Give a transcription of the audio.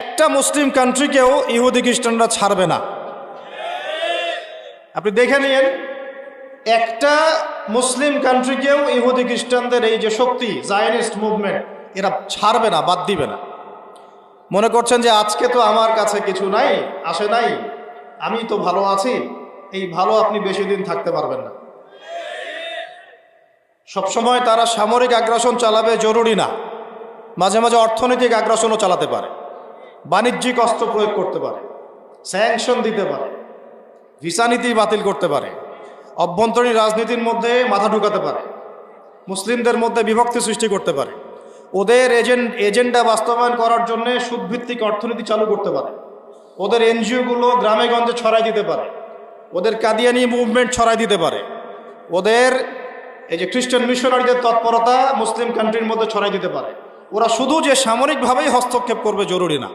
একটা মুসলিম কান্ট্রিকেও ইহুদি খ্রিস্টানরা ছাড়বে না। আপনি দেখে নিন, একটা মুসলিম কান্ট্রিকেও ইহুদি খ্রিস্টানদের এই যে শক্তি, জায়নিস্ট মুভমেন্ট, এরা ছাড়বে না, বাদ দিবে না। মনে করছেন যে আজকে তো আমার কাছে কিছু নাই, আসে নাই, আমি তো ভালো আছি, এই ভালো আপনি বেশি দিন থাকতে পারবেন না। সবসময় তারা সামরিক আগ্রাসন চালাবে জরুরি না, মাঝে মাঝে অর্থনৈতিক আগ্রাসনও চালাতে পারে, বাণিজ্যিক অস্ত্র প্রয়োগ করতে পারে, স্যাংশন দিতে পারে, ভিসা নীতি বাতিল করতে পারে, অভ্যন্তরীণ রাজনীতির মধ্যে মাথা ঢুকাতে পারে, মুসলিমদের মধ্যে বিভক্তি সৃষ্টি করতে পারে, ওদের এজেন্ডা বাস্তবায়ন করার জন্য সুদভিত্তিক অর্থনীতি চালু করতে পারে, ওদের এনজিওগুলো গ্রামে গঞ্জে ছড়াই দিতে পারে, ওদের কাদিয়ানি মুভমেন্ট ছড়াই দিতে পারে, ওদের এই যে খ্রিস্টান মিশনারিদের তৎপরতা মুসলিম কান্ট্রির মধ্যে ছড়াই দিতে পারে। ওরা শুধু যে সামরিকভাবেই হস্তক্ষেপ করবে জরুরি না।